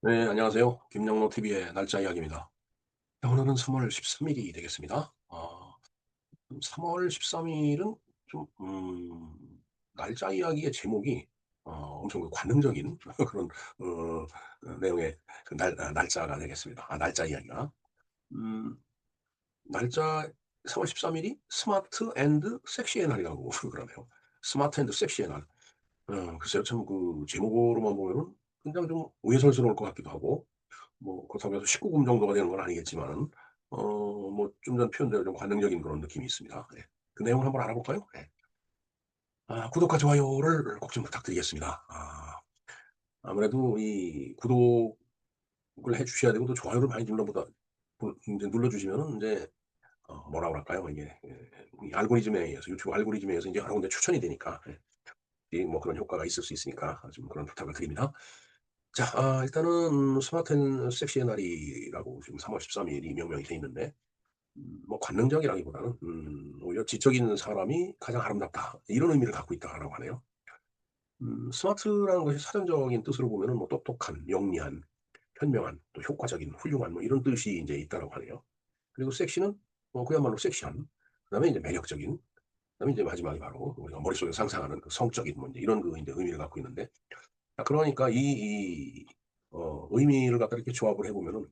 네, 안녕하세요. 김영로 TV의 날짜 이야기입니다. 네, 오늘은 3월 13일이 되겠습니다. 3월 13일은 좀, 날짜 이야기의 제목이 엄청 그 관능적인 그런 내용의 날짜가 되겠습니다. 날짜 이야기가. 음, 날짜 3월 13일이 스마트 앤드 섹시의 날이라고 그러네요. 스마트 앤드 섹시의 날. 글쎄요, 참 그 제목으로만 보면은 굉장히 좀 우회설스러울 것 같기도 하고, 뭐 그렇다고 해서 19금 정도가 되는 건 아니겠지만은 뭐 좀 전 표현대로 좀 관능적인 그런 느낌이 있습니다. 예. 그 내용을 한번 알아볼까요? 예. 구독과 좋아요를 꼭 좀 부탁드리겠습니다. 아무래도 이 구독을 해 주셔야 되고 또 좋아요를 많이 눌러보다 인제 눌러 주시면은 인제 뭐라 그럴까요? 이게 이 알고리즘에 의해서 유튜브 알고리즘에 의해서 인제 여러 군데 추천이 되니까, 예. 이 뭐 그런 효과가 있을 수 있으니까 좀 그런 부탁을 드립니다. 자, 일단은 스마트 앤 섹시의 날이라고 지금 3월 13 일이 명명이 돼 있는데, 뭐 관능적이라기보다는 오히려 지적인 사람이 가장 아름답다, 이런 의미를 갖고 있다라고 하네요. 스마트라는 것이 사전적인 뜻으로 보면은 뭐 똑똑한, 영리한, 현명한, 또 효과적인, 훌륭한, 뭐 이런 뜻이 이제 있다라고 하네요. 그리고 섹시는 그야말로 섹시한, 그다음에 이제 매력적인, 그다음에 이제 마지막이 바로 우리가 머릿속에 상상하는 그 성적인 뭐 이제 이런 그 이제 의미를 갖고 있는데, 그러니까 의미를 갖다 이렇게 조합을 해 보면은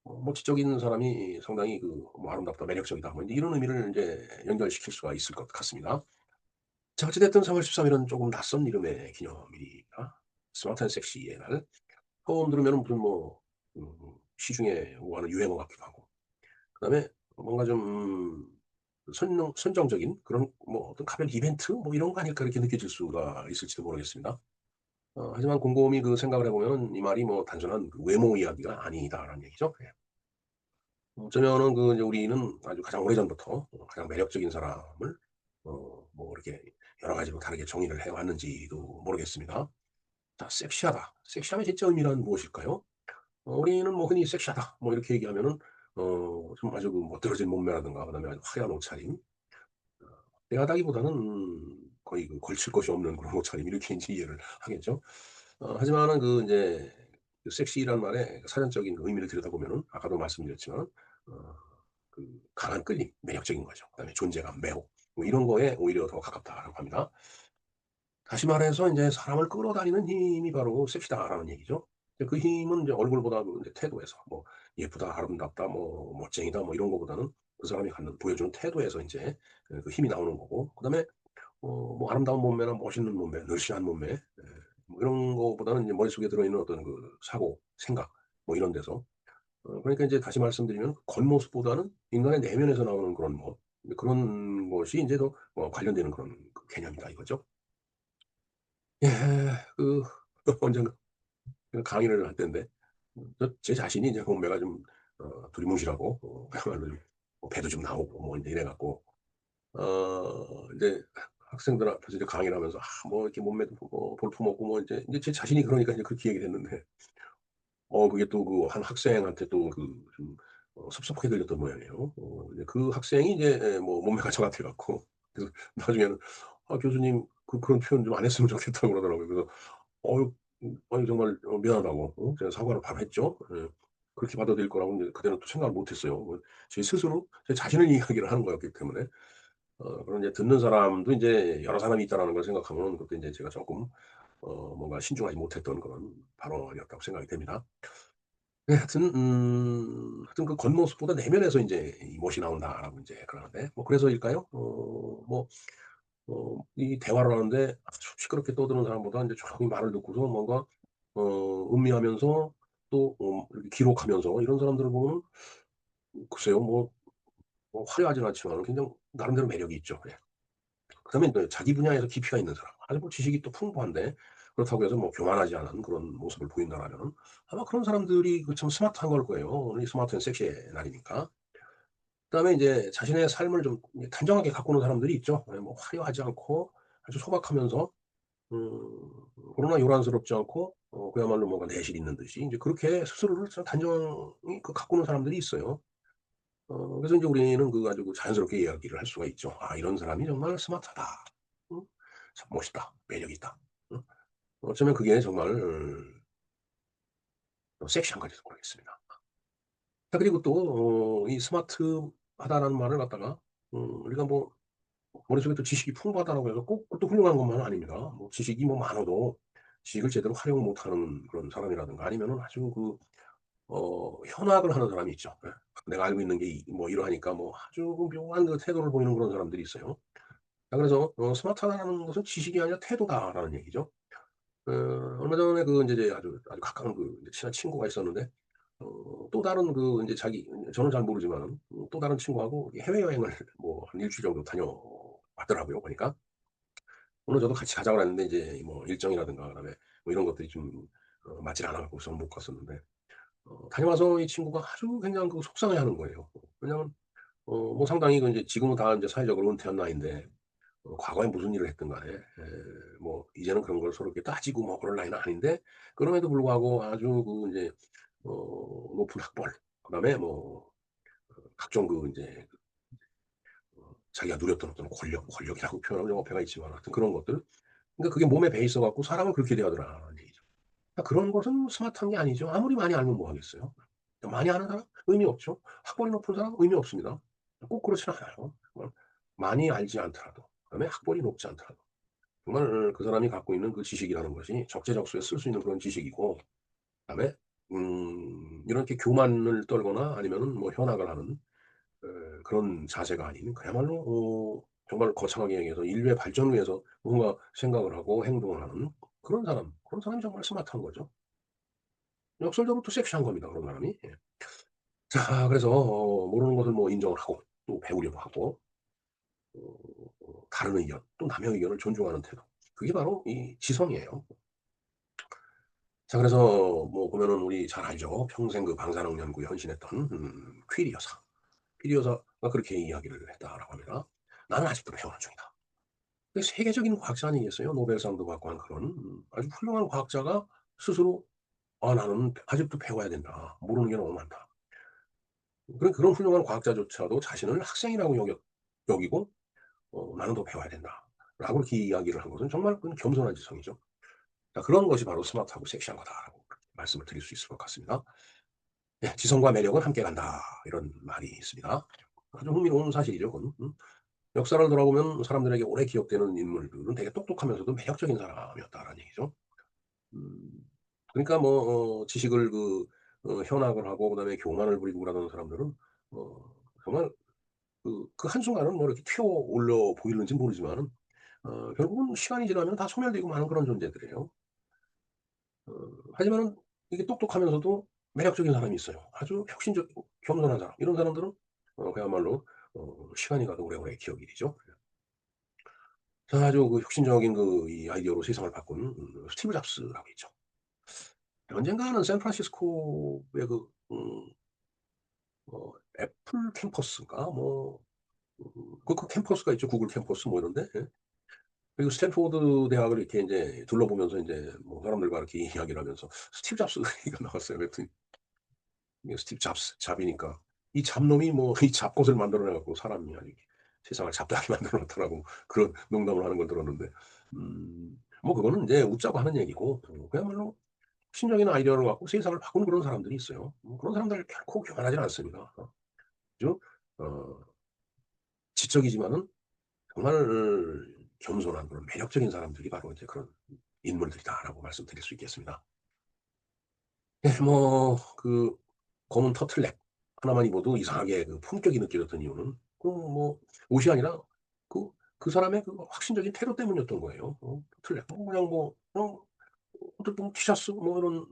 뭐 지적인 사람이 상당히 그 뭐 아름답다, 매력적이다, 뭐 인제 이런 의미를 인제 연결시킬 수가 있을 것 같습니다. 자, 어찌 됐든 3월 13 일은 조금 낯선 이름의 기념일이다. 스마트 앤 섹시의 날. 처음 들으면은 무슨 뭐 시중에 오가는 유행어 같기도 하고, 그다음에 뭔가 좀 선정적인 그런 뭐 어떤 가벼운 이벤트 뭐 이런 거 아닐까 이렇게 느껴질 수가 있을지도 모르겠습니다. 하지만 곰곰이 그 생각을 해 보면은 이 말이 뭐 단순한 그 외모 이야기가 아니다라는 얘기죠. 예. 어쩌면은 그 이제 우리는 아주 가장 오래전부터 가장 매력적인 사람을 뭐 이렇게 여러 가지로 다르게 정의를 해 왔는지도 모르겠습니다. 자, 섹시하다. 섹시함의 진짜 의미란 무엇일까요? 우리는 뭐 흔히 섹시하다 뭐 이렇게 얘기하면은 좀 아주 그 멋들어진 몸매라든가 그다음에 아주 화려한 옷차림, 섹시하다기보다는 거의 그 걸칠 것이 없는 그런 옷차림, 이렇게 인제 이해를 하겠죠. 하지만은 그 인제 그 섹시라는 말의 그 사전적인 그 의미를 들여다보면은 아까도 말씀드렸지만 어 그 강한 끌림, 매력적인 거죠. 그다음에 존재감, 매혹, 뭐 이런 거에 오히려 더 가깝다라고 합니다. 다시 말해서 인제 사람을 끌어다니는 힘이 바로 섹시다라는 얘기죠. 근데 그 힘은 이제 얼굴보다 그 이제 태도에서 뭐 예쁘다, 아름답다, 뭐 멋쟁이다, 뭐 이런 거보다는 그 사람이 갖는 보여주는 태도에서 인제 그 힘이 나오는 거고, 그다음에 뭐 아름다운 몸매나 멋있는 몸매, 늘씬한 몸매, 뭐 이런 거보다는 이제 머릿속에 들어있는 어떤 그 사고, 생각, 뭐 이런 데서 그러니까 이제 다시 말씀드리면 겉모습보다는 인간의 내면에서 나오는 그런 뭐 그런 것이 인제 더 관련되는 그런 그 개념이다 이거죠. 예. 그 언젠가 그 강의를 할 때인데 제 자신이 이제 몸매가 좀 두리뭉실하고 그야말로 좀 뭐 배도 좀 나오고 뭐 인제 이래 갖고 인제 학생들 앞에서 이제 강의를 하면서 뭐 이렇게 몸매도 뭐 볼품없고 뭐 인제 제 자신이 그러니까 이제 그렇게 얘기를 했는데, 그게 또 그 한 학생한테 또 그 좀 섭섭하게 들렸던 모양이에요. 이제 그 학생이 이제 뭐 몸매가 저 같아 갖고 그래서 나중에는 "아 교수님 그런 표현 좀 안 했으면 좋겠다."고 그러더라고요. 그래서 어유 아니 정말 미안하다고 제가 사과를 바로 했죠. 예. 그렇게 받아들일 거라고 인제 그때는 또 생각을 못 했어요. 제 스스로 제 자신을 이야기를 하는 거였기 때문에. 그런 이제 듣는 사람도 인제 여러 사람이 있다라는 걸 생각하면은 그때 인제 제가 쪼끔 뭔가 신중하지 못했던 그런 발언이었다고 생각이 됩니다. 네, 하여튼 그 겉모습보다 내면에서 인제 이 멋이 나온다라고 인제 그러는데, 뭐 그래서일까요? 뭐 이 대화를 하는데 아주 시끄럽게 떠드는 사람보다 인제 조용히 말을 듣고서 뭔가 음미하면서 또 이렇게 기록하면서 이런 사람들을 보면은 글쎄요, 뭐 화려하진 않지만은 굉장히 나름대로 매력이 있죠. 예. 그다음에 또 자기 분야에서 깊이가 있는 사람, 아주 뭐 지식이 또 풍부한데 그렇다고 해서 뭐 교만하지 않은 그런 모습을 보인다라면은 아마 그런 사람들이 그 참 스마트한 걸 거예요. 오늘 이 스마트 앤 섹시의 날이니까. 그다음에 인제 자신의 삶을 좀 이제 단정하게 가꾸는 사람들이 있죠. 예, 뭐 화려하지 않고 아주 소박하면서 음 그러나 요란스럽지 않고 그야말로 뭔가 내실 있는 듯이 인제 그렇게 스스로를 참 단정히 그 가꾸는 사람들이 있어요. 그래서 인제 우리는 그 아주 그 자연스럽게 이야기를 할 수가 있죠. '아 이런 사람이 정말 스마트하다. 응? 참 멋있다. 매력 있다.' 응? 어쩌면 그게 정말 섹시한 건지도 모르겠습니다. 자 그리고 또 이 스마트하다라는 말을 갖다가 우리가 뭐 머릿속에 또 지식이 풍부하다라고 해서 꼭 그것도 훌륭한 것만은 아닙니다. 뭐 지식이 뭐 많아도 지식을 제대로 활용 못하는 그런 사람이라든가 아니면은 아주 현악을 하는 사람이 있죠. 예. 내가 알고 있는 게 뭐 이러하니까 뭐 아주 그 묘한 그 태도를 보이는 그런 사람들이 있어요. 자 그래서 스마트하다는 것은 지식이 아니라 태도다라는 얘기죠. 어 얼마 전에 그 인제 아주 가까운 그 이제 친한 친구가 있었는데 또 다른 그 인제 자기 저는 잘 모르지만은 또 다른 친구하고 해외여행을 뭐 한 1 주일 정도 다녀왔더라고요 보니까. 물론 저도 같이 가자고 그랬는데 인제 뭐 일정이라든가 그다음에 뭐 이런 것들이 좀 맞질 않아 갖고서는 못 갔었는데 다녀와서 이 친구가 아주 굉장히 그 속상해하는 거예요. 왜냐하면 뭐 상당히 그 인제 지금은 다 인제 사회적으로 은퇴한 나이인데 과거에 무슨 일을 했든 간에 뭐 이제는 그런 걸 서로 이렇게 따지고 뭐 그럴 나이는 아닌데 그럼에도 불구하고 아주 그 인제 높은 학벌 그다음에 뭐 각종 그 인제 자기가 누렸던 어떤 권력이라고 표현하면 좀 어폐가 있지만 하여튼 그런 것들 그러니까 그게 몸에 배 있어 갖고 사람은 그렇게 대하더라는 얘기죠. 그러니까 그런 것은 스마트한 게 아니죠. 아무리 많이 알면 뭐 하겠어요. 많이 아는 사람 의미 없죠. 학벌이 높은 사람 의미 없습니다. 꼭 그렇지는 않아요. 많이 알지 않더라도 그다음에 학벌이 높지 않더라도 정말 그 사람이 갖고 있는 그 지식이라는 것이 적재적소에 쓸 수 있는 그런 지식이고 그다음에 이렇게 교만을 떨거나 아니면은 뭐 현악을 하는 그런 자세가 아닌 그야말로 정말 거창하게 얘기해서 인류의 발전을 위해서 뭔가 생각을 하고 행동을 하는 그런 사람이 정말 스마트한 거죠. 역설적으로 또 섹시한 겁니다, 그런 사람이. 예. 자 그래서 모르는 것을 뭐 인정을 하고 또 배우려고 하고 다른 의견 또 남의 의견을 존중하는 태도. 그게 바로 이 지성이에요. 자 그래서 뭐 보면은 우리 잘 알죠. 평생 그 방사능 연구에 헌신했던 퀴리 여사. 퀴리 여사가 그렇게 이야기를 했다라고 합니다. "나는 아직도 배우는 중이다." 그 세계적인 과학자 아니겠어요? 노벨상도 받고 한 그런 아주 훌륭한 과학자가 스스로 "아 나는 아직도 배워야 된다. 모르는 게 너무 많다." 그런 훌륭한 과학자조차도 자신을 학생이라고 여기고 '나는 더 배워야 된다.'라고 이렇게 이야기를 한 것은 정말 그건 겸손한 지성이죠. 자 그런 것이 바로 스마트하고 섹시한 거다라고 말씀을 드릴 수 있을 것 같습니다. 예. "지성과 매력은 함께 간다." 이런 말이 있습니다. 아주 흥미로운 사실이죠 그건. 역사를 돌아보면 사람들에게 오래 기억되는 인물들은 되게 똑똑하면서도 매력적인 사람이었다라는 얘기죠. 음 그러니까 뭐 지식을 현악을 하고 그다음에 교만을 부리고 그러던 사람들은 정말 그 한순간은 뭐 이렇게 튀어올려 보이는지 모르지만은 결국은 시간이 지나면 다 소멸되고 마는 그런 존재들이에요. 어 하지만은 이게 똑똑하면서도 매력적인 사람이 있어요. 아주 혁신적이고 겸손한 사람. 이런 사람들은 그야말로 시간이 가도 오래오래 기억이 되죠. 자 아주 그 혁신적인 이 아이디어로 세상을 바꾼 스티브 잡스라고 있죠. 언젠가는 샌프란시스코의 애플 캠퍼스인가 그 캠퍼스가 있죠. 구글 캠퍼스 뭐 이런데 예. 그리고 스탠포드 대학을 이렇게 인제 둘러보면서 인제 뭐 사람들과 이렇게 이야기를 하면서 스티브 잡스 얘기가 나왔어요. 그랬더니 이게 스티브 잡이니까 이 잡놈이 뭐 이 잡것을 만들어 내 갖고 사람이 아주 세상을 잡다하게 만들어 놨더라고 그런 농담을 하는 걸 들었는데 뭐 그거는 인제 웃자고 하는 얘기고 그야말로 신적인 아이디어를 갖고 세상을 바꾸는 그런 사람들이 있어요. 그런 사람들 결코 교만하지는 않습니다. 아주 어 지적이지만은 정말 겸손한 그런 매력적인 사람들이 바로 이제 그런 인물들이다라고 말씀드릴 수 있겠습니다. 예 검은 터틀넥 하나만 입어도 이상하게 품격이 느껴졌던 이유는 옷이 아니라 그 사람의 확신적인 태도 때문이었던 거예요. 터틀넥 그냥 어떻게 보면 티셔츠 뭐 이런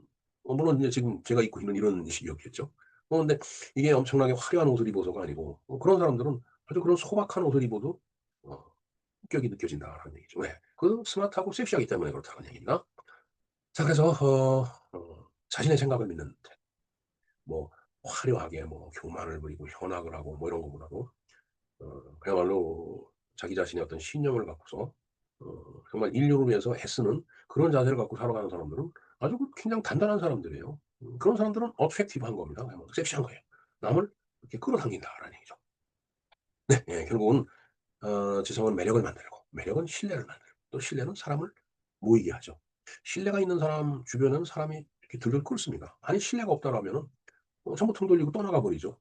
물론 이제 지금 제가 입고 있는 이런 식이었겠죠. 근데 이게 엄청나게 화려한 옷을 입어서가 아니고 그런 사람들은 아주 그런 소박한 옷을 입어도 어 품격이 느껴진다라는 얘기죠. 네. 스마트하고 섹시하기 때문에 그렇다는 얘기입니다. 자 그래서 자신의 생각을 믿는 뭐 화려하게 교만을 부리고 현악을 하고 뭐 이런 것보다도 그야말로 자기 자신의 어떤 신념을 갖고서 정말 인류를 위해서 애쓰는 그런 자세를 갖고 살아가는 사람들은 아주 굉장히 단단한 사람들이에요. 그런 사람들은 어트랙티브한 겁니다. 그야말로 섹시한 거예요. 남을 이렇게 끌어당긴다라는 얘기죠. 네. 예 결국은 지성은 매력을 만들고 매력은 신뢰를 만들고 또 신뢰는 사람을 모이게 하죠. 신뢰가 있는 사람 주변에는 사람이 들들 끓습니다. 아니 신뢰가 없다라면은 전부 등 돌리고 떠나가 버리죠.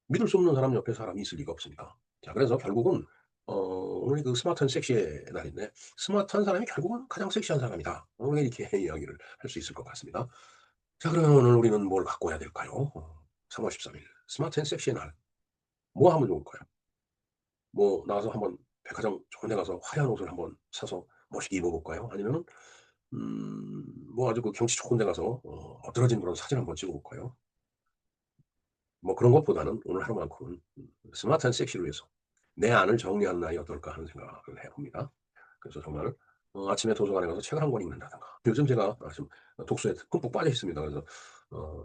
믿을 수 없는 사람 옆에 사람이 있을 리가 없습니다. 자 그래서 결국은 오늘 그 스마트한 섹시의 날인데 스마트한 사람이 결국은 가장 섹시한 사람이다. 오늘 이렇게 이야기를 할 수 있을 것 같습니다. 자 그러면 오늘 우리는 뭘 갖고 와야 될까요? 3월 13일 스마트 앤 섹시의 날. 뭐 하면 좋을까요? 뭐 나가서 한번 백화점 좋은 데 가서 화려한 옷을 한번 사서 멋있게 입어 볼까요? 아니면은 뭐 아주 그 경치 좋은 데 가서 멋들어진 그런 사진 한번 찍어 볼까요? 뭐 그런 것보다는 오늘 하루만큼은 스마트한 섹시를 위해서 '내 안을 정리하는 날이 어떨까.' 하는 생각을 해 봅니다. 그래서 정말 아침에 도서관에 가서 책을 한 권 읽는다든가 요즘 제가 좀 독서에 흠뻑 빠져 있습니다. 그래서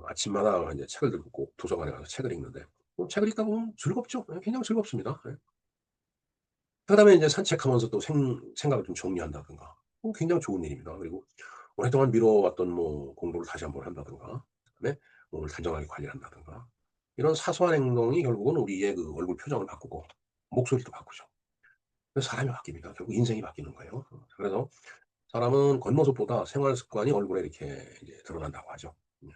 아침마다 인제 책을 들고 꼭 도서관에 가서 책을 읽는데 책을 읽다 보면 즐겁죠. 예 굉장히 즐겁습니다. 예. 그다음에 인제 산책하면서 또 생각을 좀 정리한다든가 굉장히 좋은 일입니다. 그리고 오랫동안 미뤄왔던 뭐 공부를 다시 한번 한다든가 그다음에 몸을 단정하게 관리한다든가 이런 사소한 행동이 결국은 우리의 그 얼굴 표정을 바꾸고 목소리도 바꾸죠. 그래서 사람이 바뀝니다. 결국 인생이 바뀌는 거예요. 그래서 사람은 겉모습보다 생활 습관이 얼굴에 이렇게 이제 드러난다고 하죠. 음.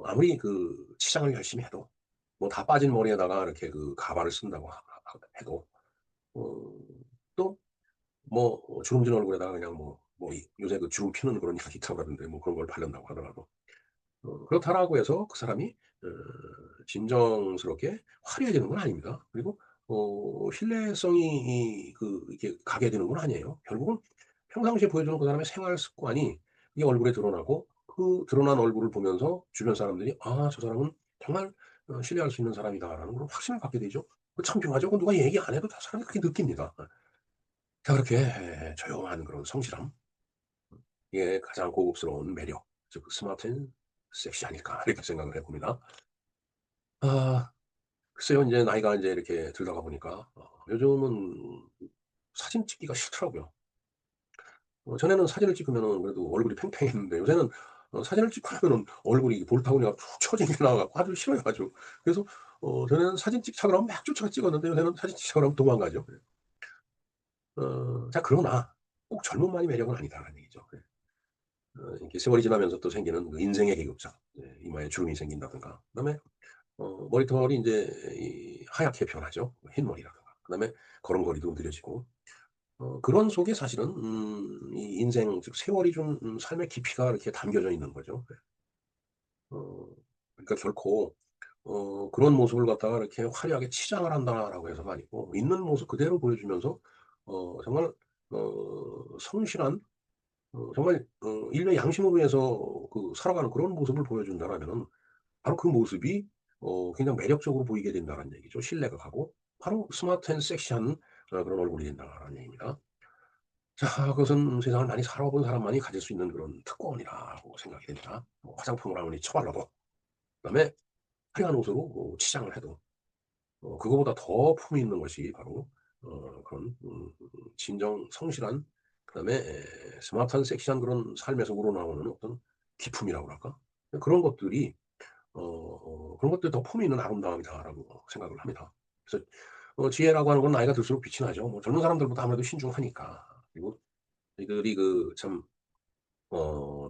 아무리 그 치장을 열심히 해도 뭐 다 빠진 머리에다가 이렇게 그 가발을 쓴다고 해도 어 또 뭐 주름진 얼굴에다가 그냥 요새 그 주름 피는 그런 약이 있다고 하던데 뭐 그런 걸 바른다고 하더라도 그렇다라고 해서 그 사람이 어 진정스럽게 화려해지는 건 아닙니다. 그리고 신뢰성이 이렇게 가게 되는 건 아니에요. 결국은 평상시에 보여주는 그 사람의 생활 습관이 이 얼굴에 드러나고 그 드러난 얼굴을 보면서 주변 사람들이 '아 저 사람은 정말 신뢰할 수 있는 사람이다.'라는 그런 확신을 갖게 되죠. 그 참 묘하죠. 그 누가 얘기 안 해도 다 사람이 그렇게 느낍니다. 자 그렇게 조용한 그런 성실함 이게 가장 고급스러운 매력 즉 스마트 앤 섹시 아닐까 이렇게 생각을 해 봅니다. 아 글쎄요 인제 나이가 인제 이렇게 들다가 보니까 요즘은 사진 찍기가 싫더라고요. 전에는 사진을 찍으면은 그래도 얼굴이 팽팽했는데 요새는 사진을 찍고 나면은 얼굴이 볼터구니가 푹 처진 게 나와 갖고 아주 싫어요 아주. 그래서 전에는 사진 찍자 그러면 막 쫓아가 찍었는데 요새는 사진 찍자 그러면 도망가죠. 예. 자 그러나 꼭 젊음만이 매력은 아니다라는 얘기죠. 예. 이렇게 세월이 지나면서 또 생기는 그 인생의 계급장. 예 이마에 주름이 생긴다든가 그다음에 머리털이 인제 하얗게 변하죠. 흰머리라든가. 그다음에 걸음걸이도 느려지고 그런 속에 사실은 이 인생 즉 세월이 준 삶의 깊이가 이렇게 담겨져 있는 거죠. 네. 그러니까 결코 그런 모습을 갖다가 이렇게 화려하게 치장을 한다라고 해서가 아니고 있는 모습 그대로 보여주면서 정말 성실한 정말 인류의 양심을 위해서 그 살아가는 그런 모습을 보여준다라면은 바로 그 모습이 굉장히 매력적으로 보이게 된다는 얘기죠. 신뢰가 가고 바로 스마트 앤 섹시한 그런 얼굴이 된다라는 얘기입니다. 자 그것은 세상을 많이 살아본 사람만이 가질 수 있는 그런 특권이라고 생각이 됩니다. 뭐 화장품을 아무리 처발라도 그다음에 화려한 옷으로 치장을 해도 그거보다 더 품위 있는 것이 바로 그런 진정 성실한 그다음에 스마트한 섹시한 그런 삶에서 우러나오는 어떤 기품이라고 그럴까? 그런 것들이 그런 것들이 더 품위 있는 아름다움이다라고 생각을 합니다. 그래서 지혜라고 하는 건 나이가 들수록 빛이 나죠. 뭐 젊은 사람들보다 아무래도 신중하니까. 그리고 이들이 그 참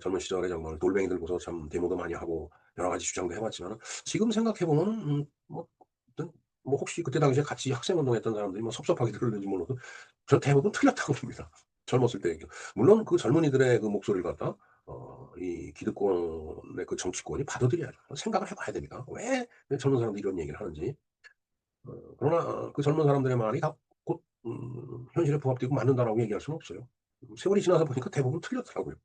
젊은 시절에 정말 돌멩이 들고서 참 데모도 많이 하고 여러 가지 주장도 해 왔지만은 지금 생각해 보면은 뭐 어떤 뭐 혹시 그때 당시에 같이 학생 운동했던 사람들이 뭐 섭섭하게 들을는지 몰라도 저는 대부분 틀렸다고 봅니다. 젊었을 때 물론 그 젊은이들의 그 목소리를 갖다 이 기득권의 그 정치권이 받아들여야죠. 생각을 해 봐야 됩니다. 왜 젊은 사람들이 이런 얘기를 하는지. 그러나 그 젊은 사람들의 말이 다 곧 현실에 부합되고 맞는다라고 얘기할 수는 없어요. 세월이 지나서 보니까 대부분 틀렸더라고요.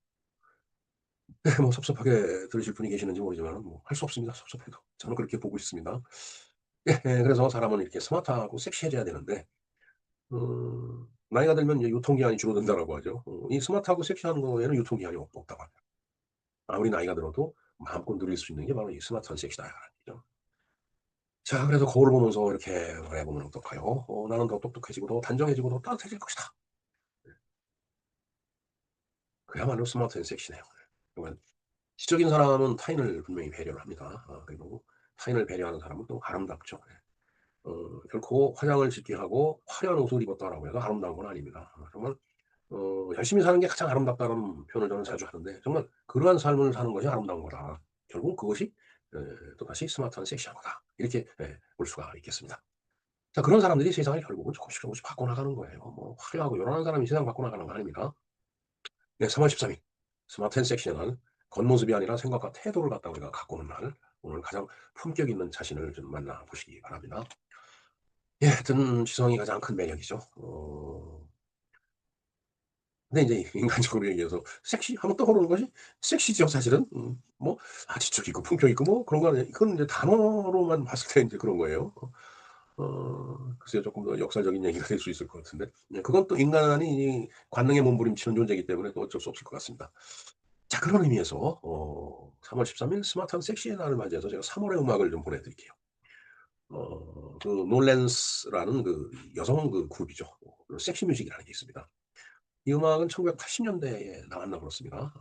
네 뭐 섭섭하게 들으실 분이 계시는지 모르지만은 뭐 할 수 없습니다, 섭섭해도. 저는 그렇게 보고 있습니다. 그래서 사람은 이렇게 스마트하고 섹시해져야 되는데 나이가 들면 이제 유통기한이 줄어든다라고 하죠. 이 스마트하고 섹시한 거에는 유통기한이 없다고 합니다. 아무리 나이가 들어도 마음껏 누릴 수 있는 게 바로 이 스마트한 섹시다라는 얘기죠. 자 그래서 거울을 보면서 이렇게 말해 보면 어떨까요? '나는 더 똑똑해지고 더 단정해지고 더 따뜻해질 것이다.' 그야말로 스마트 앤 섹시네요. 정말 지적인 사람은 타인을 분명히 배려를 합니다. 그리고 타인을 배려하는 사람은 또 아름답죠. 예. 결코 화장을 짙게 하고 화려한 옷을 입었다라고 해서 아름다운 건 아닙니다. 정말 "열심히 사는 게 가장 아름답다."는 표현을 저는 자주 하는데 정말 그러한 삶을 사는 것이 아름다운 거다. 결국 그것이 또다시 스마트한 섹시한 거다. 이렇게 볼 수가 있겠습니다. 자 그런 사람들이 세상을 결국은 조금씩 조금씩 바꿔나가는 거예요. 뭐 화려하고 요란한 사람이 세상 바꿔나가는 거 아닙니다. 네 3월 13일 스마트 앤 섹시한 날 겉모습이 아니라 생각과 태도를 갖다 우리가 가꾸는 날 오늘 가장 품격 있는 자신을 좀 만나 보시기 바랍니다. 예 하여튼 지성이 가장 큰 매력이죠. 근데 인제 인간적으로 얘기해서 섹시하면 떠오르는 것이 섹시죠 사실은. 뭐 지적 있고 품격 있고 뭐 그런 거는 그건 인제 단어로만 봤을 때 인제 그런 거예요. 글쎄요 조금 더 역사적인 얘기가 될 수 있을 것 같은데 그건 또 인간이 이 관능에 몸부림치는 존재이기 때문에 또 어쩔 수 없을 것 같습니다. 자 그런 의미에서 3월 13일 스마트한 섹시의 날을 맞이해서 제가 3 월의 음악을 좀 보내 드릴게요. 그 놀랜스라는 그 여성 그 그룹이죠. 섹시 뮤직이라는 게 있습니다. 이 음악은 1980 년대에 나왔나 그렇습니다.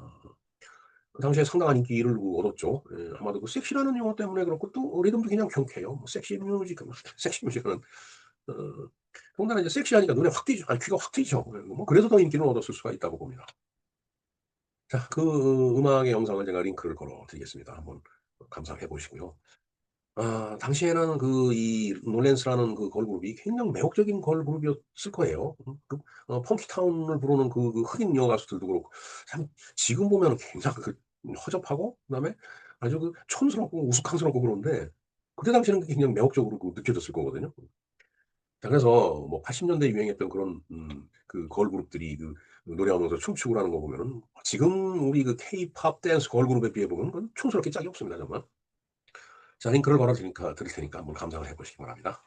그 당시에 상당한 인기를 얻었죠. 예 아마도 그 섹시라는 용어 때문에 그렇고 또 리듬도 그냥 경쾌해요. 뭐 섹시 뮤직 섹시 뮤직은 어 더군다나 이제 섹시하니까 눈에 확 띄죠. 아니 귀가 확 트이죠. 예 뭐 그래서 더 인기를 얻었을 수가 있다고 봅니다. 자 그 음악의 영상을 제가 링크를 걸어 드리겠습니다. 한번 감상해 보시고요. 당시에는 그 이 놀랜스라는 그 걸그룹이 굉장히 매혹적인 걸그룹이었을 거예요. 그 펑키타운을 부르는 그 흑인 여가수들도 그렇고 참 지금 보면은 굉장히 그 허접하고 그다음에 아주 그 촌스럽고 우스꽝스럽고 그런데 그때 당시에는 굉장히 매혹적으로 그 느껴졌을 거거든요. 자 그래서 뭐 80 년대에 유행했던 그런 그 걸그룹들이 그 노래하면서 춤추고 그러는 거 보면은 지금 우리 그 케이팝 댄스 걸그룹에 비해 보면 그건 촌스럽게 짝이 없습니다 정말. 자 링크를 걸어 드리니까 드릴 테니까 한번 감상을 해 보시기 바랍니다.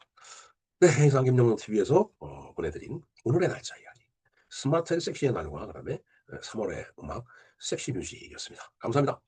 네. 해상 김영로 TV에서 보내드린 오늘의 날짜 이야기. 스마트 앤 섹시의 날과 그다음에 3 월의 음악 섹시 뮤직이었습니다. 감사합니다.